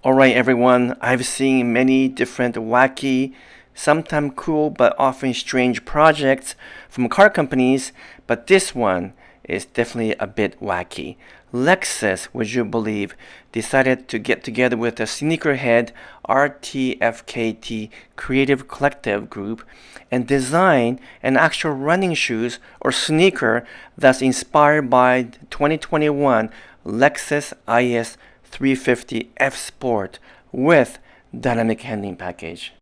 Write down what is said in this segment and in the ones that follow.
Alright everyone, I've seen many different wacky, sometimes cool but often strange projects from car companies, but this one is definitely a bit wacky. Lexus, would you believe, decided to get together with the sneakerhead RTFKT creative collective group and design an actual running shoes or sneaker that's inspired by 2021 Lexus IS 350 F Sport with dynamic handling package.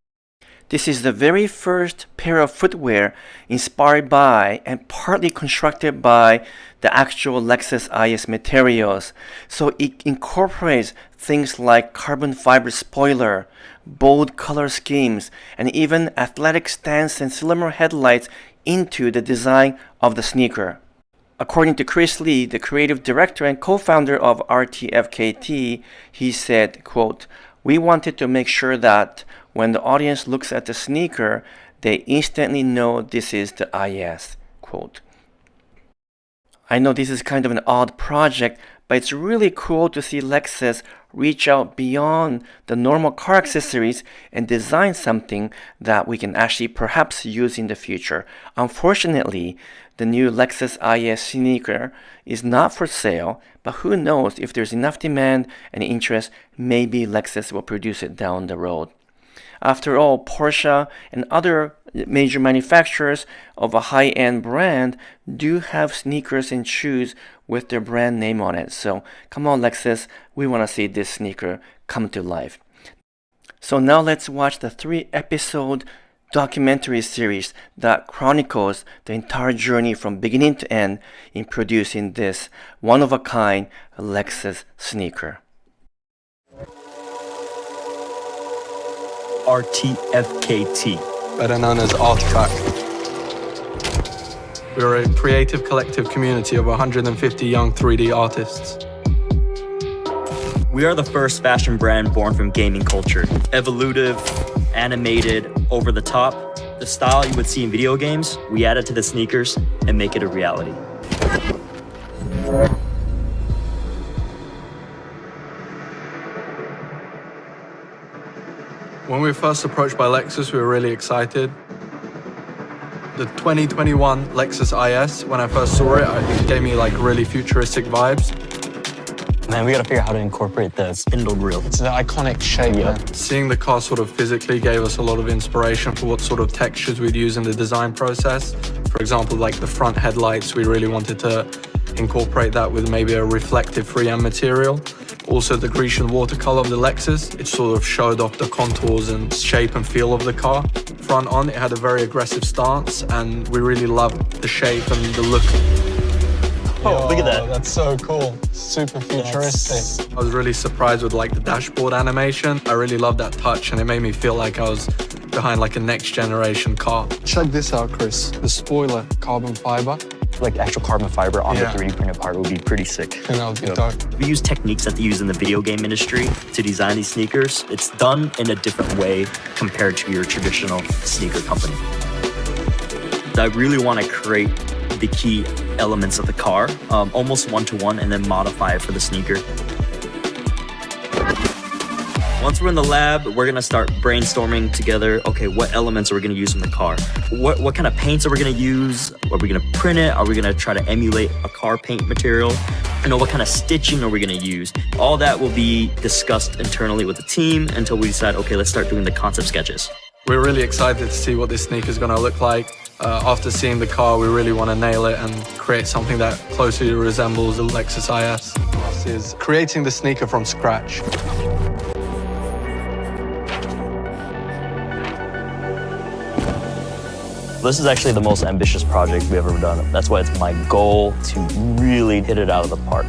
This is the very first pair of footwear inspired by and partly constructed by the actual Lexus IS materials. So it incorporates things like carbon fiber spoiler, bold color schemes, and even athletic stance and slimmer headlights into the design of the sneaker. According to Chris Lee, the creative director and co-founder of RTFKT, he said, quote, "We wanted to make sure that when the audience looks at the sneaker, they instantly know this is the IS." Quote. I know this is kind of an odd project, but it's really cool to see Lexus reach out beyond the normal car accessories and design something that we can actually perhaps use in the future. Unfortunately, the new Lexus IS sneaker is not for sale, but who knows, if there's enough demand and interest, maybe Lexus will produce it down the road. After all, Porsche and other major manufacturers of a high-end brand do have sneakers and shoes with their brand name on it. So come on, Lexus, we want to see this sneaker come to life. So now let's watch the 3-episode documentary series that chronicles the entire journey from beginning to end in producing this one-of-a-kind Lexus sneaker. RTFKT, better known as Artifact. We're a creative collective community of 150 young 3D artists. We are the first fashion brand born from gaming culture. Evolutive, animated, over the top. The style you would see in video games, we add it to the sneakers and make it a reality. When we were first approached by Lexus, we were really excited. The 2021 Lexus IS, when I first saw it, it gave me like really futuristic vibes. Man, we gotta figure out how to incorporate the spindle grille. It's an iconic shape. Yeah. Seeing the car sort of physically gave us a lot of inspiration for what sort of textures we'd use in the design process. For example, like the front headlights, we really wanted to incorporate that with maybe a reflective 3M material. Also the Grecian watercolor of the Lexus, it sort of showed off the contours and shape and feel of the car. Front on, it had a very aggressive stance, and we really loved the shape and the look. Oh, look at that. That's so cool. Super futuristic. I was really surprised with like the dashboard animation. I really loved that touch, and it made me feel like I was behind like a next generation car. Check this out, Chris. The spoiler, carbon fiber. Like actual carbon fiber on the 3D printed part would be pretty sick. And that would be dope. We use techniques that they use in the video game industry to design these sneakers. It's done in a different way compared to your traditional sneaker company. I really want to create the key elements of the car, almost one-to-one, and then modify it for the sneaker. Once we're in the lab, we're gonna start brainstorming together. Okay, what elements are we gonna use in the car? What kind of paints are we gonna use? Are we gonna print it? Are we gonna try to emulate a car paint material? What kind of stitching are we gonna use? All that will be discussed internally with the team until we decide, okay, let's start doing the concept sketches. We're really excited to see what this sneaker is gonna look like. After seeing the car, we really want to nail it and create something that closely resembles the Lexus IS. This is creating the sneaker from scratch. This is actually the most ambitious project we've ever done. That's why it's my goal to really hit it out of the park.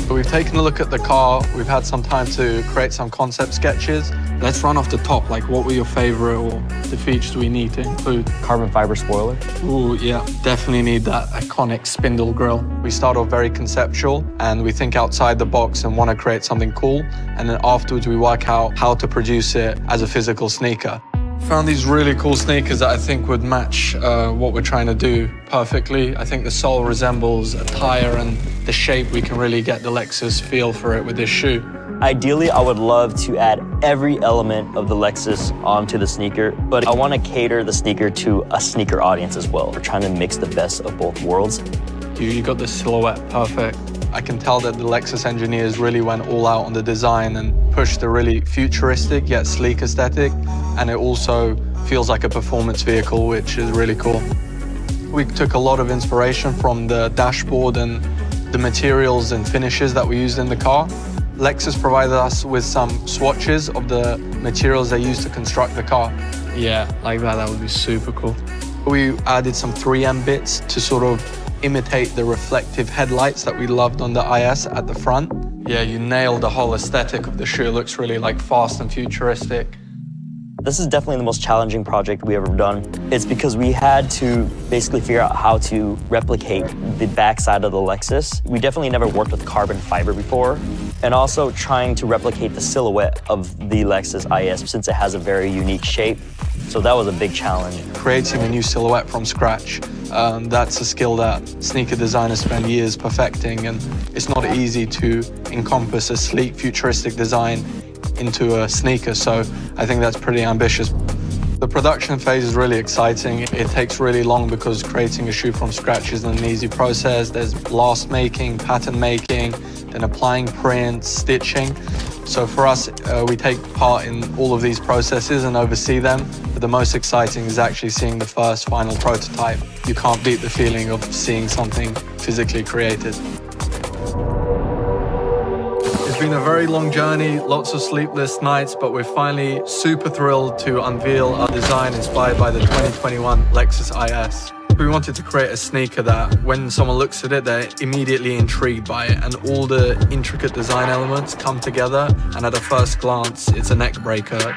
We've taken a look at the car. We've had some time to create some concept sketches. Let's run off the top. Like, what were your favorite or the features we need to include? Carbon fiber spoiler. Ooh, yeah, definitely need that iconic spindle grille. We start off very conceptual and we think outside the box and want to create something cool. And then afterwards we work out how to produce it as a physical sneaker. Found these really cool sneakers that I think would match what we're trying to do perfectly. I think the sole resembles a tire, and the shape, we can really get the Lexus feel for it with this shoe. Ideally, I would love to add every element of the Lexus onto the sneaker, but I want to cater the sneaker to a sneaker audience as well. We're trying to mix the best of both worlds. You got the silhouette perfect. I can tell that the Lexus engineers really went all out on the design and pushed a really futuristic yet sleek aesthetic, and it also feels like a performance vehicle, which is really cool. We took a lot of inspiration from the dashboard and the materials and finishes that we used in the car. Lexus provided us with some swatches of the materials they used to construct the car. Yeah, like that would be super cool. We added some 3M bits to sort of imitate the reflective headlights that we loved on the IS at the front. Yeah, you nailed the whole aesthetic of the shoe. It looks really like fast and futuristic. This is definitely the most challenging project we ever done. It's because we had to basically figure out how to replicate the backside of the Lexus. We definitely never worked with carbon fiber before, and also trying to replicate the silhouette of the Lexus IS since it has a very unique shape. So that was a big challenge. Creating a new silhouette from scratch, that's a skill that sneaker designers spend years perfecting, and it's not easy to encompass a sleek, futuristic design into a sneaker, so I think that's pretty ambitious. The production phase is really exciting. It takes really long because creating a shoe from scratch isn't an easy process. There's blast making, pattern making, then applying prints, stitching. So for us, we take part in all of these processes and oversee them. But the most exciting is actually seeing the first final prototype. You can't beat the feeling of seeing something physically created. It's been a very long journey, lots of sleepless nights, but we're finally super thrilled to unveil our design inspired by the 2021 Lexus IS. We wanted to create a sneaker that when someone looks at it, they're immediately intrigued by it, and all the intricate design elements come together, and at a first glance, it's a neck breaker.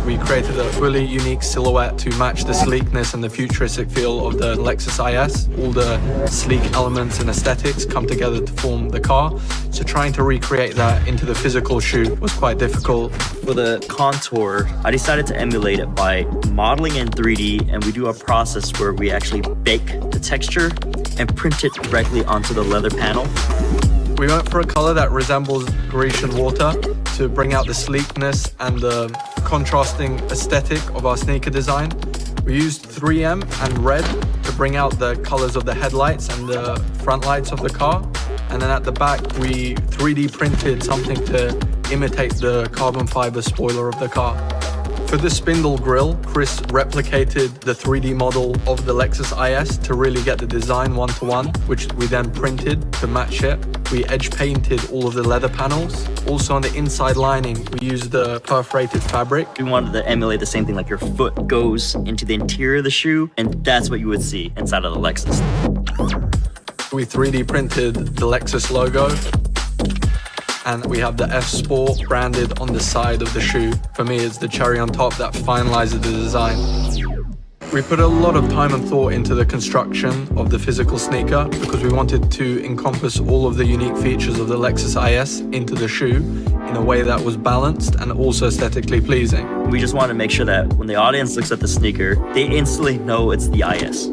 We created a fully unique silhouette to match the sleekness and the futuristic feel of the Lexus IS. All the sleek elements and aesthetics come together to form the car. So trying to recreate that into the physical shoe was quite difficult. For the contour, I decided to emulate it by modeling in 3D, and we do a process where we actually bake the texture and print it directly onto the leather panel. We went for a color that resembles Grecian water to bring out the sleekness and the contrasting aesthetic of our sneaker design. We used 3M and red to bring out the colors of the headlights and the front lights of the car. And then at the back, we 3D printed something to imitate the carbon fiber spoiler of the car. For the spindle grille, Chris replicated the 3D model of the Lexus IS to really get the design one-to-one, which we then printed to match it. We edge painted all of the leather panels. Also on the inside lining, we used the perforated fabric. We wanted to emulate the same thing, like your foot goes into the interior of the shoe, and that's what you would see inside of the Lexus. We 3D printed the Lexus logo, and we have the F Sport branded on the side of the shoe. For me, it's the cherry on top that finalizes the design. We put a lot of time and thought into the construction of the physical sneaker because we wanted to encompass all of the unique features of the Lexus IS into the shoe in a way that was balanced and also aesthetically pleasing. We just wanted to make sure that when the audience looks at the sneaker, they instantly know it's the IS.